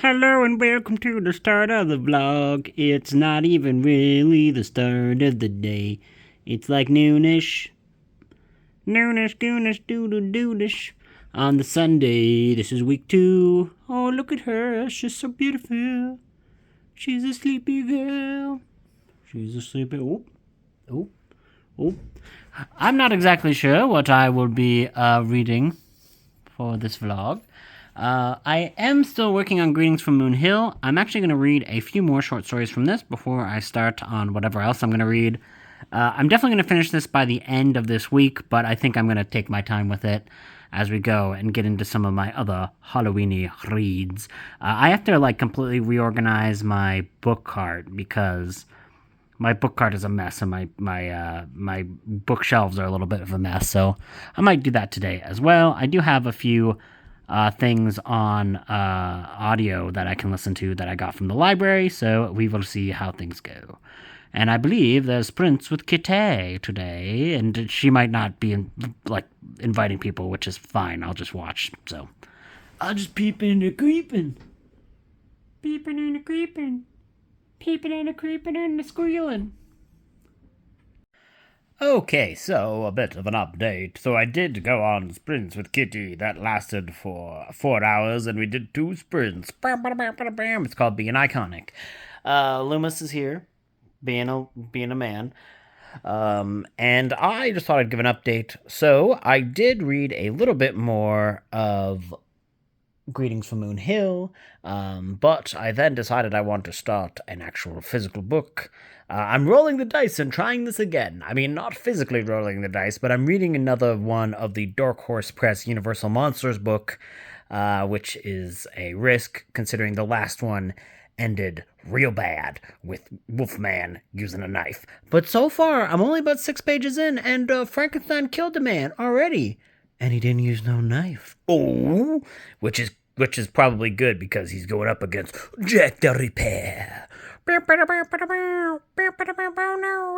Hello and welcome to the start of the vlog. It's not even really the start of the day. It's like noonish. Noonish, goonish, doodle-doodish. On the Sunday, this is week 2. Oh, look at her, she's so beautiful. She's a sleepy girl. She's a sleepy... Oh. I'm not exactly sure what I will be reading for this vlog. I am still working on Greetings from Moon Hill. I'm actually going to read a few more short stories from this before I start on whatever else I'm going to read. I'm definitely going to finish this by the end of this week, but I think I'm going to take my time with it as we go and get into some of my other Halloween-y reads. I have to completely reorganize my book cart because my book cart is a mess and my bookshelves are a little bit of a mess, so I might do that today as well. I do have a few things on audio that I can listen to that I got from the library, so we will see how things go. And I believe there's Prince with Kitty today, and she might not be inviting people, which is fine. I'll just watch. So I'll just peeping and creeping, peeping and creeping, peeping and creeping and squealing. Okay, so a bit of an update. So I did go on sprints with Kitty that lasted for 4 hours, and we did 2 sprints. It's called Being Iconic. Loomis is here, being a man. And I just thought I'd give an update. So I did read a little bit more of Greetings from Moon Hill, but I then decided I want to start an actual physical book. I'm rolling the dice and trying this again. I mean, not physically rolling the dice, but I'm reading another one of the Dark Horse Press Universal Monsters book, which is a risk, considering the last one ended real bad with Wolfman using a knife. But so far, I'm only about 6 pages in, and Frankenstein killed a man already. And he didn't use no knife. Oh, which is probably good because he's going up against Jack the Ripper. No,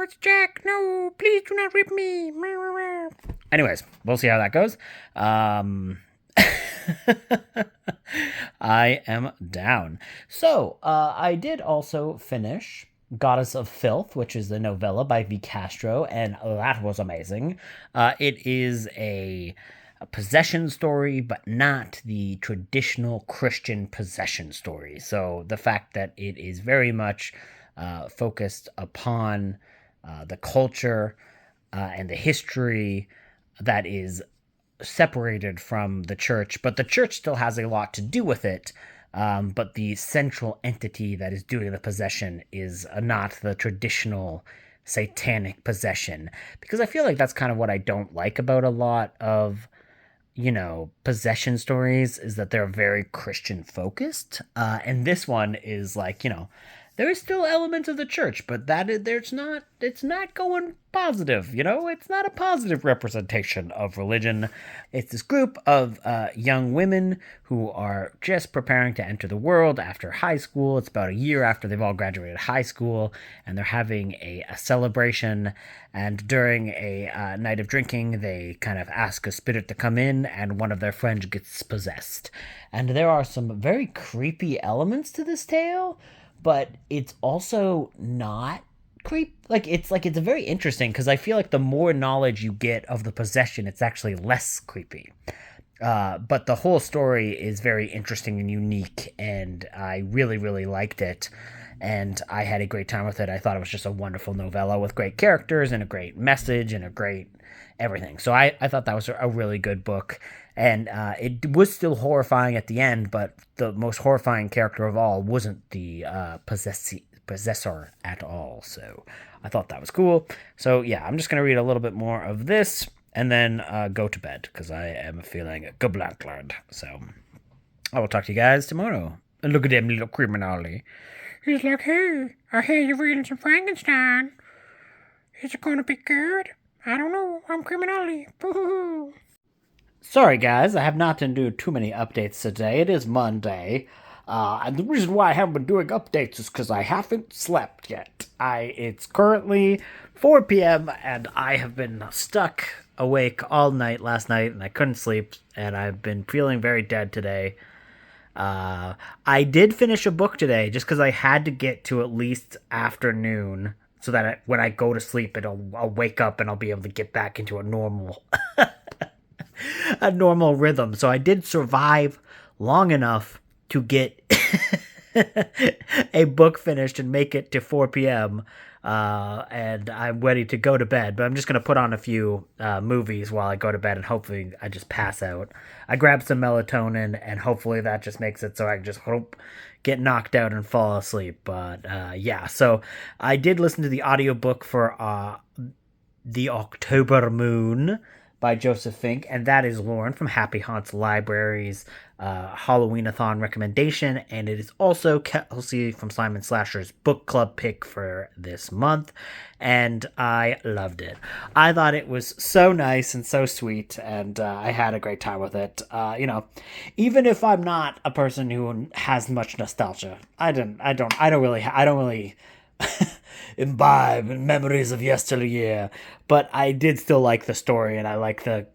it's Jack. No, please do not rip me. Anyways, we'll see how that goes. I am down. So, I did also finish Goddess of Filth, which is the novella by V. Castro, and that was amazing. It is a possession story, but not the traditional Christian possession story. So the fact that it is very much focused upon the culture and the history that is separated from the church, but the church still has a lot to do with it. But the central entity that is doing the possession is not the traditional satanic possession, because I feel like that's kind of what I don't like about a lot of possession stories, is that they're very Christian focused. And this one is there is still elements of the church, but it's not going positive, it's not a positive representation of religion. It's this group of young women who are just preparing to enter the world after high school. It's about a year after they've all graduated high school, and they're having a celebration, and during a night of drinking, they kind of ask a spirit to come in, and one of their friends gets possessed. And there are some very creepy elements to this tale, but it's also not it's very interesting, because I feel like the more knowledge you get of the possession, it's actually less creepy. But the whole story is very interesting and unique, and I really, really liked it. And I had a great time with it. I thought it was just a wonderful novella with great characters and a great message and a great everything. So I thought that was a really good book. And it was still horrifying at the end, but the most horrifying character of all wasn't the possessor at all. So I thought that was cool. So yeah, I'm just going to read a little bit more of this and then go to bed, because I am feeling geblankland. So I will talk to you guys tomorrow. And look at them little criminally. He's like, hey, I hear you're reading some Frankenstein. Is it going to be good? I don't know. I'm criminally. Boo-hoo-hoo. Sorry, guys. I have not been doing too many updates today. It is Monday. And the reason why I haven't been doing updates is because I haven't slept yet. It's currently 4 p.m. and I have been stuck awake all night last night, and I couldn't sleep, and I've been feeling very dead today. Uh, I did finish a book today just because I had to get to at least afternoon so that when I go to sleep, I'll wake up and I'll be able to get back into a normal rhythm. So I did survive long enough to get a book finished and make it to 4 p.m. And I'm ready to go to bed. But I'm just gonna put on a few movies while I go to bed, and hopefully I just pass out. I grab some melatonin, and hopefully that just makes it so I just hope get knocked out and fall asleep. But yeah, so I did listen to the audiobook for the October Moon by Joseph Fink, and that is Lauren from Happy Haunts Library's Halloween-a-thon recommendation, and it is also Kelsey from Simon Slasher's book club pick for this month, and I loved it. I thought it was so nice and so sweet, and I had a great time with it. Even if I'm not a person who has much nostalgia, I don't really imbibe in memories of yesteryear, but I did still like the story, and I like the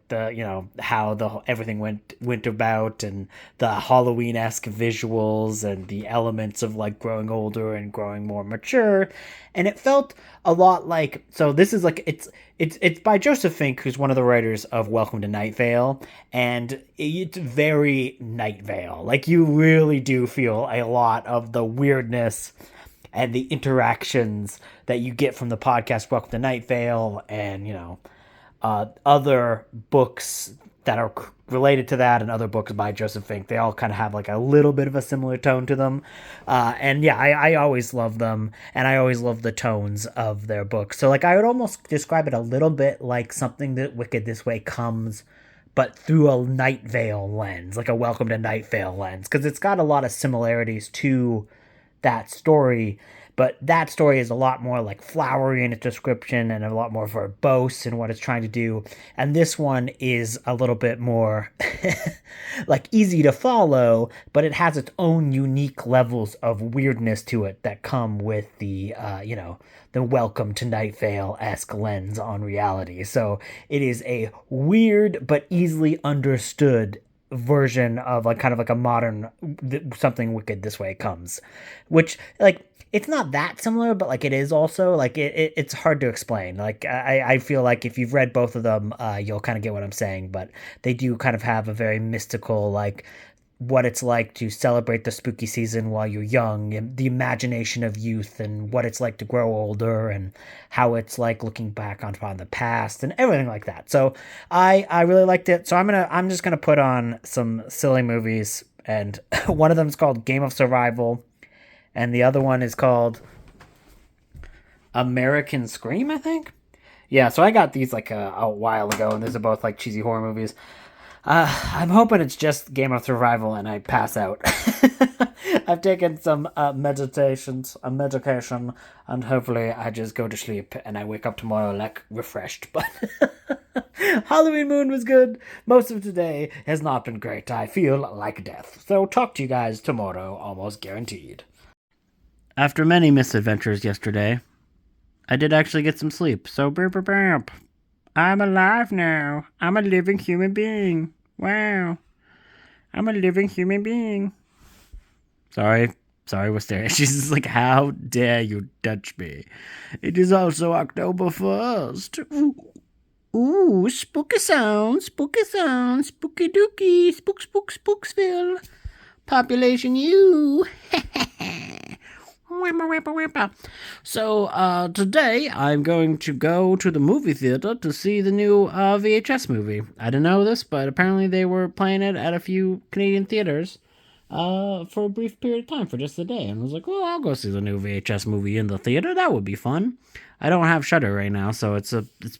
how everything went about, and the Halloween-esque visuals and the elements of like growing older and growing more mature, and it felt a lot like, so this is like it's by Joseph Fink, who's one of the writers of Welcome to Night Vale, and it's very Night Vale. Like, you really do feel a lot of the weirdness and the interactions that you get from the podcast Welcome to Night Vale, and other books that are related to that, and other books by Joseph Fink. They all kind of have like a little bit of a similar tone to them, and yeah, I always love them, and I always love the tones of their books. So like, I would almost describe it a little bit like something that Wicked This Way comes, but through a Night Vale lens, like a Welcome to Night Vale lens, because it's got a lot of similarities to that story, but that story is a lot more like flowery in its description and a lot more verbose in what it's trying to do. And this one is a little bit more like easy to follow, but it has its own unique levels of weirdness to it that come with the Welcome to Night Vale-esque lens on reality. So it is a weird but easily understood version of like kind of like a modern something Wicked This Way comes, which like it's not that similar, but like it is also like it's hard to explain. Like I feel like if you've read both of them, you'll kind of get what I'm saying. But they do kind of have a very mystical, like, what it's like to celebrate the spooky season while you're young, and the imagination of youth, and what it's like to grow older, and how it's like looking back on the past and everything like that. So I really liked it. So I'm just gonna put on some silly movies, and one of them is called Game of Survival, and the other one is called American Scream, I think. Yeah, so I got these like a while ago, and these are both like cheesy horror movies. I'm hoping it's just Game of Survival and I pass out. I've taken some medication, and hopefully I just go to sleep and I wake up tomorrow like refreshed. But Halloween Moon was good. Most of today has not been great. I feel like death. So talk to you guys tomorrow, almost guaranteed. After many misadventures yesterday, I did actually get some sleep. So burp burp burp. I'm alive now. I'm a living human being. Wow. I'm a living human being. Sorry, Wisteria. She's just like, how dare you touch me? It is also October 1st. Ooh, spooky sound, spooky dooky, spooksville. Population U. So, today I'm going to go to the movie theater to see the new VHS movie. I didn't know this, but apparently they were playing it at a few Canadian theaters for a brief period of time, for just a day. And I was like, well, I'll go see the new VHS movie in the theater. That would be fun. I don't have Shudder right now, so it's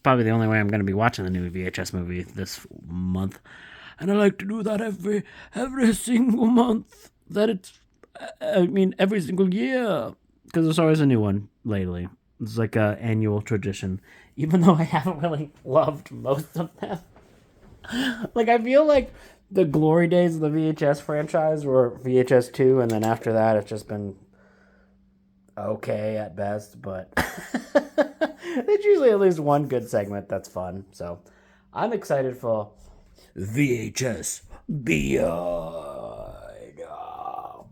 probably the only way I'm going to be watching the new VHS movie this month. And I like to do that every single month. Every single year. Because there's always a new one lately. It's like an annual tradition. Even though I haven't really loved most of them. Like, I feel like the glory days of the VHS franchise were VHS 2, and then after that it's just been okay at best, but there's usually at least one good segment that's fun. So I'm excited for VHS Beyond.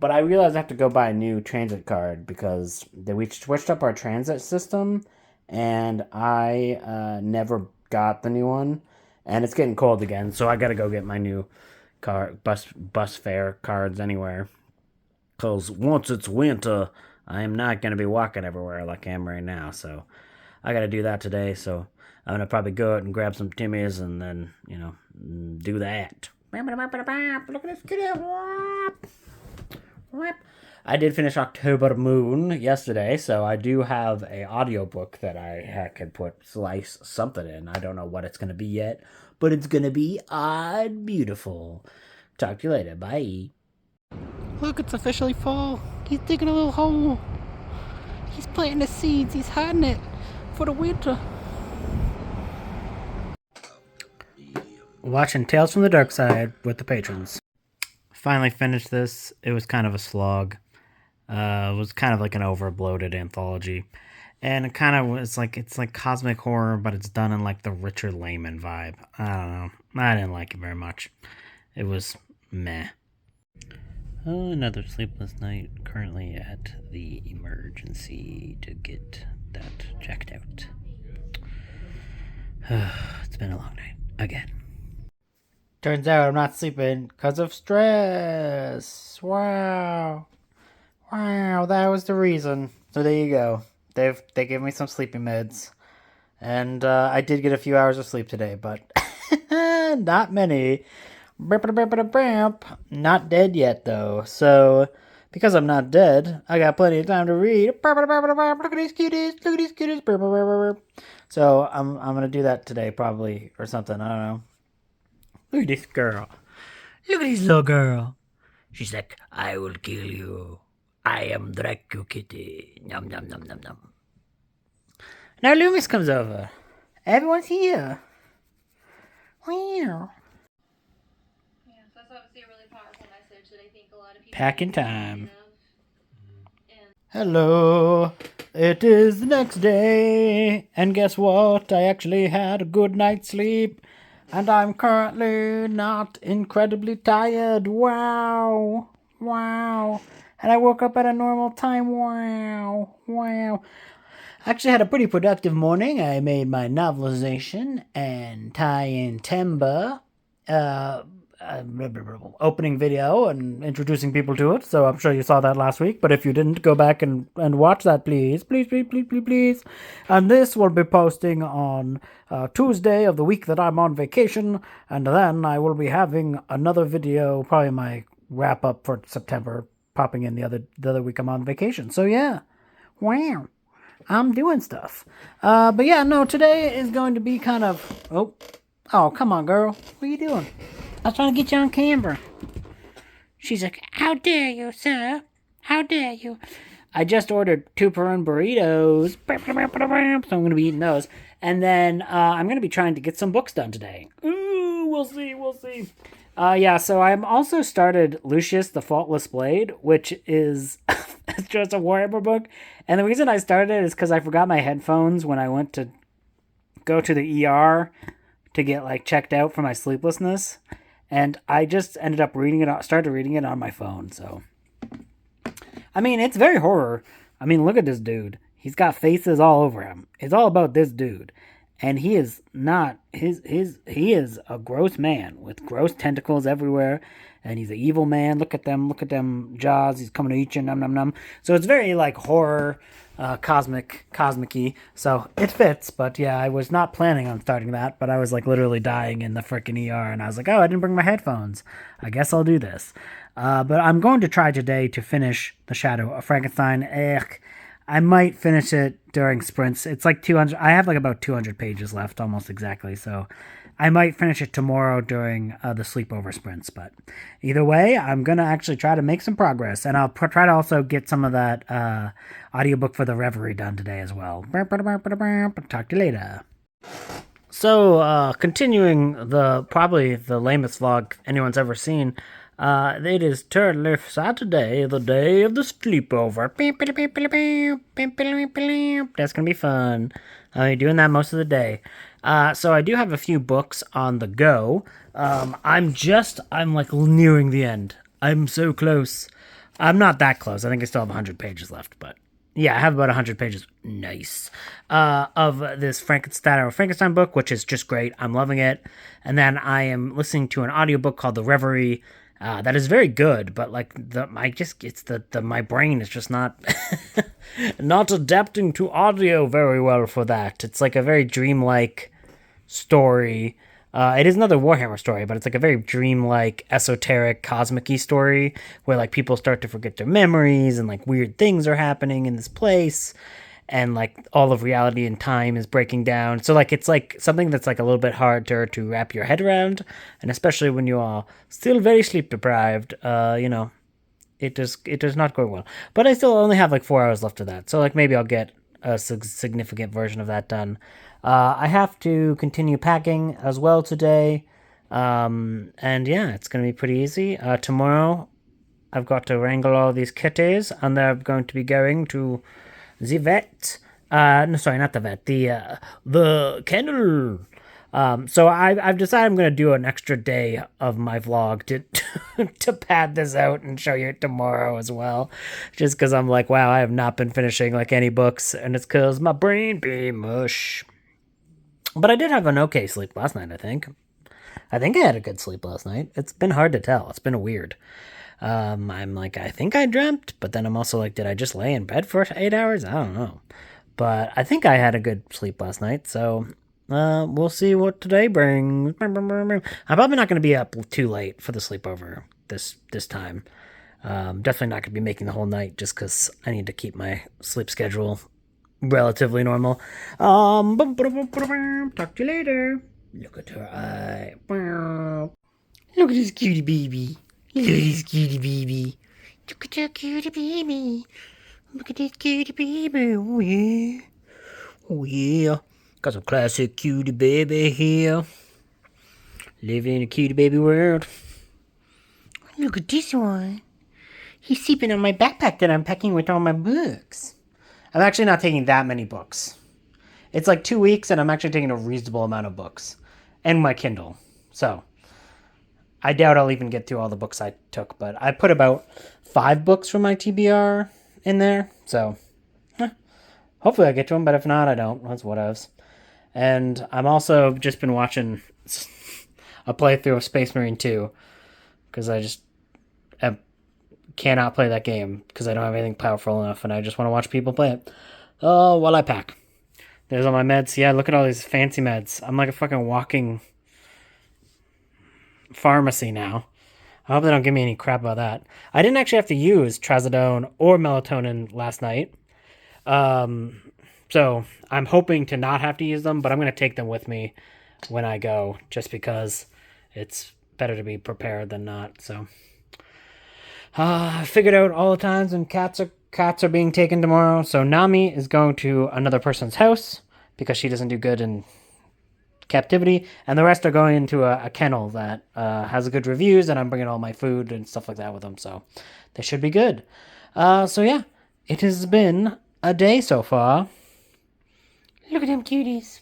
But I realized I have to go buy a new transit card because we switched up our transit system, and I never got the new one, and it's getting cold again, so I gotta go get my new bus fare cards anywhere. Cause once it's winter, I am not gonna be walking everywhere like I am right now. So I gotta do that today. So I'm gonna probably go out and grab some Timmy's and then do that. Look at this kitty. I did finish October Moon yesterday, so I do have a audiobook that I could slice something in. I don't know what it's gonna be yet, but it's gonna be beautiful. Talk to you later. Bye. Look, it's officially fall. He's digging a little hole. He's planting the seeds. He's hiding it for the winter. Watching Tales from the Dark Side with the patrons. Finally finished this. It was kind of a slog. It was kind of like an over-bloated anthology. And it kind of was like, it's like cosmic horror, but it's done in like the Richard Lehman vibe. I don't know. I didn't like it very much. It was meh. Oh, another sleepless night. Currently at the emergency to get that checked out. It's been a long night. Again. Turns out I'm not sleeping because of stress. Wow. Wow, that was the reason. So there you go. They gave me some sleeping meds. And I did get a few hours of sleep today, but not many. Not dead yet, though. So, because I'm not dead, I got plenty of time to read. Look at these cuties. Look at these cuties. So, I'm going to do that today, probably, or something. I don't know. Look at this girl. Look at this little girl. She's like, I will kill you. I am Draco Kitty. Nom nom nom nom nom. Now Loomis comes over. Everyone's here. Wow. That's obviously a really powerful message that I think a lot of people Packing time. And Hello. It is the next day. And guess what? I actually had a good night's sleep. And I'm currently not incredibly tired. Wow. Wow. And I woke up at a normal time. Wow. Wow. I actually had a pretty productive morning. I made my novelization and tie-in timber opening video and introducing people to it. So I'm sure you saw that last week. But if you didn't, go back and watch that, please. Please, please, please, please, please. And this will be posting on Tuesday of the week that I'm on vacation. And then I will be having another video, probably my wrap-up for September, popping in the other week I'm on vacation. So yeah. Wow. I'm doing stuff. But yeah, no, today is going to be kind of... Oh, come on, girl. What are you doing? I was trying to get you on camera. She's like, how dare you, sir? How dare you? I just ordered 2 Peru burritos. So I'm going to be eating those. And then I'm going to be trying to get some books done today. Ooh, we'll see. Yeah, so I'm also started Lucius the Faultless Blade, which is it's just a Warhammer book. And the reason I started it is because I forgot my headphones when I went to go to the ER to get like checked out for my sleeplessness. And I just ended up started reading it on my phone. So, I mean, it's very horror. I mean, look at this dude. He's got faces all over him. It's all about this dude. And he is not, he is a gross man with gross tentacles everywhere. And he's an evil man. Look at them jaws. He's coming to eat you, num num num. So it's very like horror, cosmic-y. So it fits, but yeah, I was not planning on starting that, but I was like literally dying in the frickin' ER, and I was like, oh, I didn't bring my headphones. I guess I'll do this. But I'm going to try today to finish The Shadow of Frankenstein. I might finish it during sprints. It's like 200. I have like about 200 pages left, almost exactly. So I might finish it tomorrow during the sleepover sprints. But either way, I'm going to actually try to make some progress. And I'll try to also get some of that audiobook for the Reverie done today as well. Talk to you later. So, continuing probably the lamest vlog anyone's ever seen. It is Turtle Saturday, the day of the sleepover. That's gonna be fun. I'll be doing that most of the day. So I do have a few books on the go. I'm like nearing the end. I'm so close. I'm not that close. I think I still have 100 pages left, but yeah, I have about 100 pages. Nice. Of this Frankenstein book, which is just great. I'm loving it. And then I am listening to an audiobook called The Reverie. That is very good, but like my brain is just not not adapting to audio very well for that. It's like a very dreamlike story. It is another Warhammer story, but it's like a very dreamlike, esoteric, cosmic-y story where like people start to forget their memories and like weird things are happening in this place and like all of reality and time is breaking down. So like it's like something that's like a little bit hard to wrap your head around, and especially when you are still very sleep deprived, it does not go well. But I still only have like 4 hours left of that, so like maybe I'll get a significant version of that done. I have to continue packing as well today, and yeah, it's gonna be pretty easy. Tomorrow, I've got to wrangle all these kitties, and they're going to be going to the vet. No, sorry, not the vet. The kennel. So I've decided I'm gonna do an extra day of my vlog to pad this out and show you tomorrow as well, just because I'm like, wow, I have not been finishing like any books, and it's because my brain be mush. But I did have an okay sleep last night. I think I had a good sleep last night. It's been hard to tell. It's been weird. I'm like, I think I dreamt, but then I'm also like, did I just lay in bed for 8 hours? I don't know. But I think I had a good sleep last night, so we'll see what today brings. I'm probably not going to be up too late for the sleepover this time. Definitely not going to be making the whole night just because I need to keep my sleep schedule relatively normal. Talk to you later. Look at her eye. Look at this cutie baby. Look at this cutie baby. Look at that cutie baby. Look at this cutie baby. Oh yeah. Oh yeah. Got some classic cutie baby here. Living in a cutie baby world. Look at this one. He's sleeping on my backpack that I'm packing with all my books. I'm actually not taking that many books. It's like 2 weeks, and I'm actually taking a reasonable amount of books. And my Kindle. So, I doubt I'll even get through all the books I took, but I put about 5 books from my TBR in there. So, hopefully I get to them, but if not, I don't. That's whatevs. And I'm also just been watching a playthrough of Space Marine 2, because I just cannot play that game because I don't have anything powerful enough, and I just want to watch people play it. Oh, while I pack. There's all my meds. Yeah, look at all these fancy meds. I'm like a fucking walking pharmacy now. I hope they don't give me any crap about that. I didn't actually have to use trazodone or melatonin last night. So I'm hoping to not have to use them, but I'm going to take them with me when I go, just because it's better to be prepared than not. So I figured out all the times when cats are being taken tomorrow. So Nami is going to another person's house because she doesn't do good in captivity, and the rest are going into a kennel that has good reviews, and I'm bringing all my food and stuff like that with them, so they should be good. So yeah, it has been a day so far. Look at them cuties.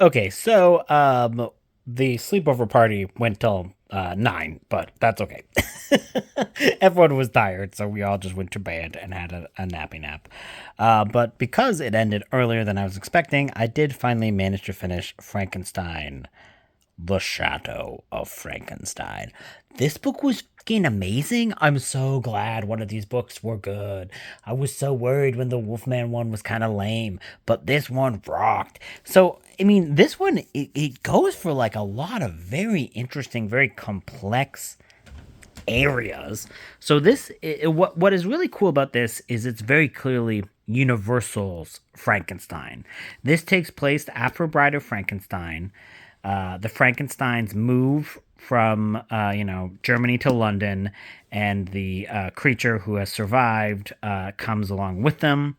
Okay, so the sleepover party went till 9, but that's okay. Everyone was tired, so we all just went to bed and had a nappy nap. But because it ended earlier than I was expecting, I did finally manage to finish Frankenstein, The Shadow of Frankenstein. This book was fucking amazing. I'm so glad one of these books were good. I was so worried when the Wolfman one was kind of lame, but this one rocked. So, I mean, this one, it goes for like a lot of very interesting, very complex areas. So what is really cool about this is it's very clearly Universal's Frankenstein. This takes place after Bride of Frankenstein. The Frankensteins move from Germany to London, and the creature who has survived comes along with them.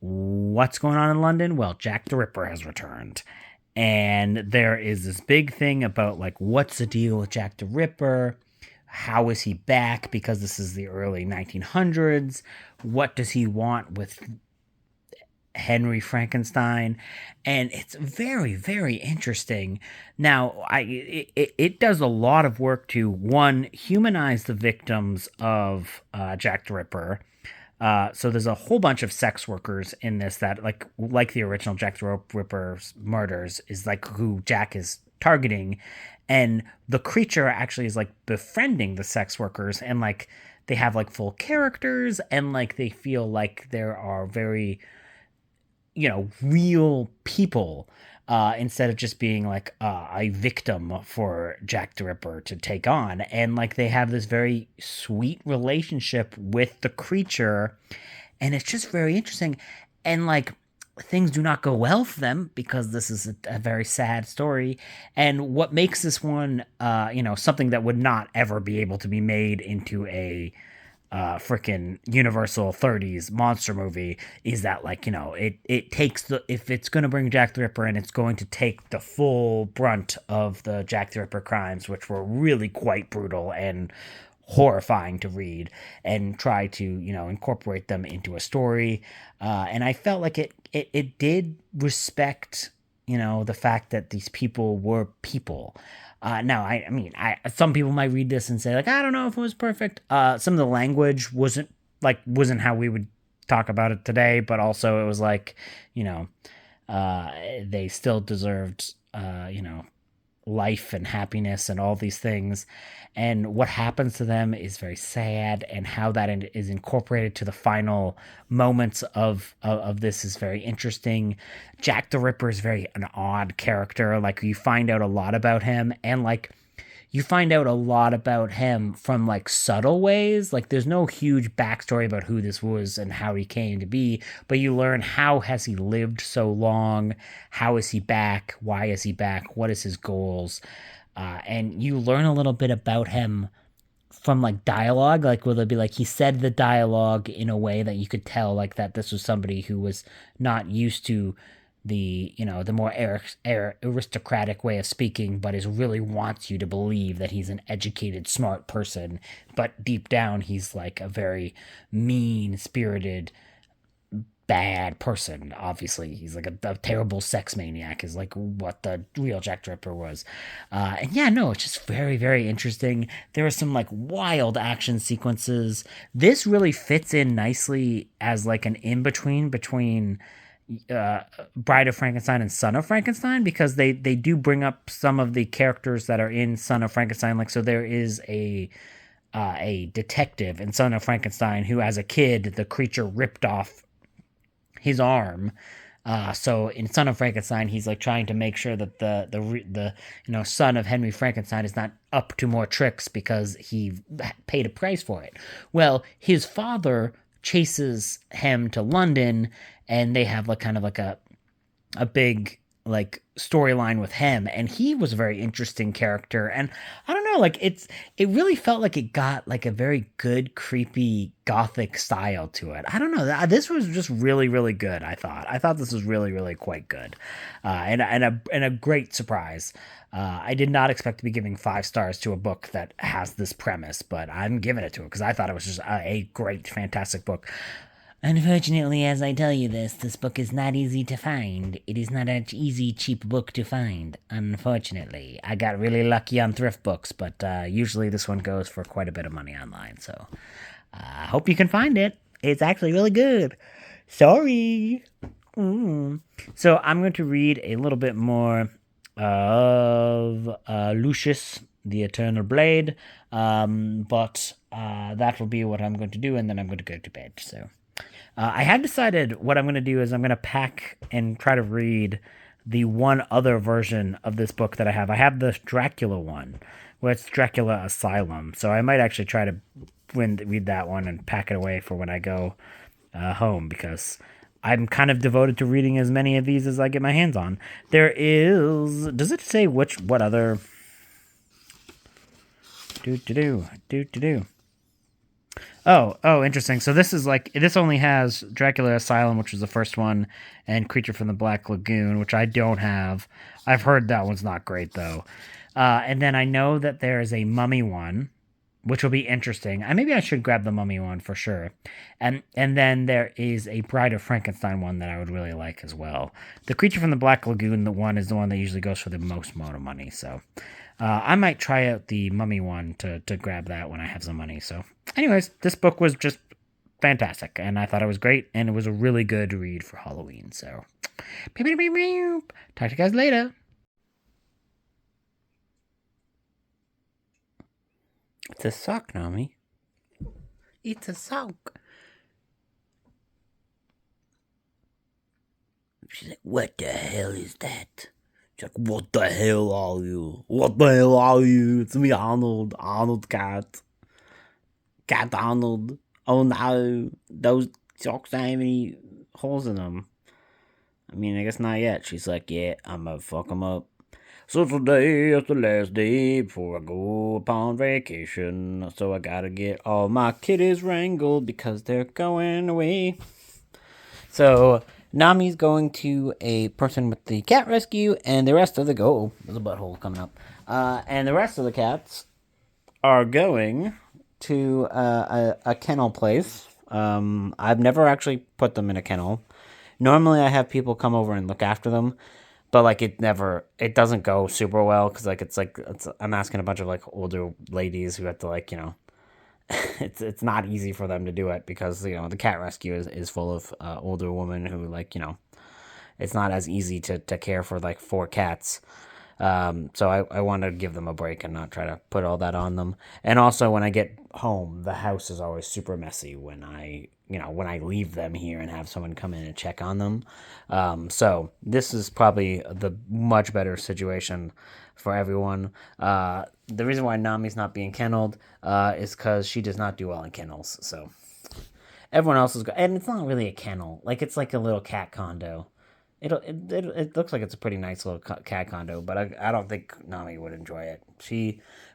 What's going on in London? Well, Jack the Ripper has returned. And there is this big thing about, like, what's the deal with Jack the Ripper? How is he back? Because this is the early 1900s. What does he want with Henry Frankenstein, and it's very, very interesting. Now, it does a lot of work to one humanize the victims of Jack the Ripper. So there's a whole bunch of sex workers in this that like the original Jack the Ripper's murders is like who Jack is targeting, and the creature actually is like befriending the sex workers, and like they have like full characters, and like they feel like there are very real people, instead of just being like a victim for Jack the Ripper to take on. And like they have this very sweet relationship with the creature, and it's just very interesting. And like things do not go well for them because this is a very sad story. And what makes this one, something that would not ever be able to be made into a freaking Universal 30s monster movie is that it takes if it's going to bring Jack the Ripper in, it's going to take the full brunt of the Jack the Ripper crimes, which were really quite brutal and horrifying to read, and try to incorporate them into a story. And I felt like it did respect the fact that these people were people. Now, I mean, some people might read this and say, like, I don't know if it was perfect. Some of the language wasn't how we would talk about it today, but also it was like, they still deserved, life and happiness and all these things. And what happens to them is very sad, and how that is incorporated to the final moments of this is very interesting. Jack the Ripper is very an odd character. Like you find out a lot about him, and like you find out a lot about him from like subtle ways. Like there's no huge backstory about who this was and how he came to be, but you learn how has he lived so long, how is he back, why is he back, what is his goals, and you learn a little bit about him from like dialogue, like where they'll be like he said the dialogue in a way that you could tell like that this was somebody who was not used to the more aristocratic way of speaking, but is really wants you to believe that he's an educated, smart person, but deep down he's like a very mean spirited, bad person. Obviously he's like a terrible sex maniac is like what the real Jack the Ripper was. And yeah, no, it's just very, very interesting. There are some like wild action sequences. This really fits in nicely as like an in-between Bride of Frankenstein and Son of Frankenstein, because they do bring up some of the characters that are in Son of Frankenstein. Like, so there is a detective in Son of Frankenstein who, as a kid, the creature ripped off his arm. So in Son of Frankenstein, he's like trying to make sure that the son of Henry Frankenstein is not up to more tricks because he paid a price for it. Well, his father chases him to London, and they have like kind of like a big like storyline with him, and he was a very interesting character. And I don't know, like it really felt like it got like a very good creepy gothic style to it. I don't know, this was just really, really good. I thought this was really, really quite good, and a great surprise. I did not expect to be giving 5 stars to a book that has this premise, but I'm giving it to it because I thought it was just a great, fantastic book. Unfortunately, as I tell you this book is not easy to find. It is not an easy, cheap book to find, unfortunately. I got really lucky on thrift books, but usually this one goes for quite a bit of money online, so I hope you can find it. It's actually really good. Sorry. So I'm going to read a little bit more of Lucius, the Eternal Blade, but that will be what I'm going to do, and then I'm going to go to bed, so... I have decided what I'm going to do is I'm going to pack and try to read the one other version of this book that I have. I have the Dracula one, where it's Dracula Asylum. So I might actually try to read that one and pack it away for when I go home, because I'm kind of devoted to reading as many of these as I get my hands on. There is... Does it say what other... Oh, interesting. So this is like, this only has Dracula Asylum, which was the first one, and Creature from the Black Lagoon, which I don't have. I've heard that one's not great, though. And then I know that there is a Mummy one, which will be interesting. Maybe I should grab the Mummy one for sure. And then there is a Bride of Frankenstein one that I would really like as well. The Creature from the Black Lagoon, the one is the one that usually goes for the most amount of money. So I might try out the Mummy one to grab that when I have some money. So, anyways, this book was just fantastic, and I thought it was great, and it was a really good read for Halloween. So, talk to you guys later. It's a sock, Nami. It's a sock. She's like, what the hell is that? She's like, what the hell are you? What the hell are you? It's me, Arnold. Arnold Cat. Cat Arnold. Oh no. Those socks don't have any holes in them. I mean, I guess not yet. She's like, yeah, I'm gonna fuck them up. So today is the last day before I go upon vacation. So I gotta get all my kitties wrangled because they're going away. So Nami's going to a person with the cat rescue, and the rest of the there's a butthole coming up. And the rest of the cats are going to a kennel place. I've never actually put them in a kennel. Normally, I have people come over and look after them, but like it doesn't go super well because I'm asking a bunch of like older ladies who have to it's not easy for them to do it because the cat rescue is full of older women who it's not as easy to care for like 4 cats. So I want to give them a break and not try to put all that on them. And also when I get home, the house is always super messy when I leave them here and have someone come in and check on them. So this is probably the much better situation for everyone. The reason why Nami's not being kenneled is because she does not do well in kennels. So everyone else is good. And it's not really a kennel. Like, it's like a little cat condo. It looks like it's a pretty nice little cat condo, but I don't think Nami would enjoy it.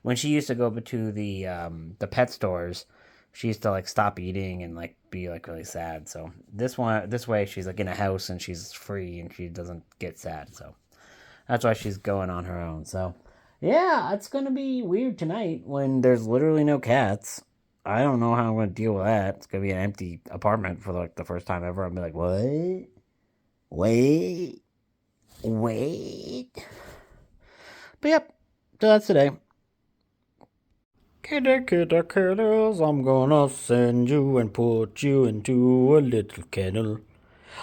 When she used to go to the pet stores, she used to like stop eating and like be like really sad. So this way she's like in a house and she's free and she doesn't get sad. So that's why she's going on her own. So yeah, it's gonna be weird tonight when there's literally no cats. I don't know how I'm gonna deal with that. It's gonna be an empty apartment for like the first time ever. I'll be like, what? Wait. But yep, so that's today. Kitty, kitty, kitties, I'm gonna send you and put you into a little kennel.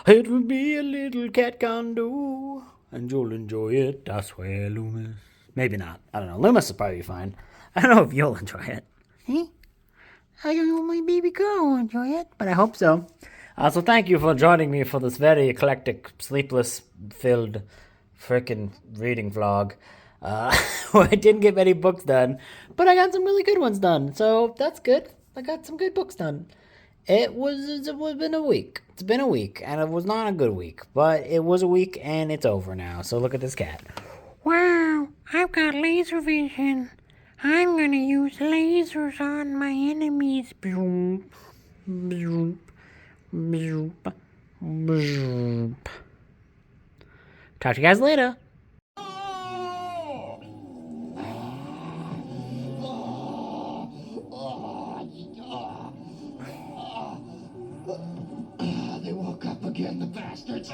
It'll be a little cat condo, and you'll enjoy it, I swear, Loomis. Maybe not. I don't know. Loomis will probably be fine. I don't know if you'll enjoy it. I don't know, my baby girl will enjoy it, but I hope so. So thank you for joining me for this very eclectic, sleepless-filled frickin' reading vlog. Where I didn't get many books done, but I got some really good ones done, so that's good. I got some good books done. It's been a week. It's been a week, and it was not a good week, but it was a week, and it's over now. So look at this cat. Wow, I've got laser vision. I'm gonna use lasers on my enemies. Talk to you guys later. They woke up again, the bastards.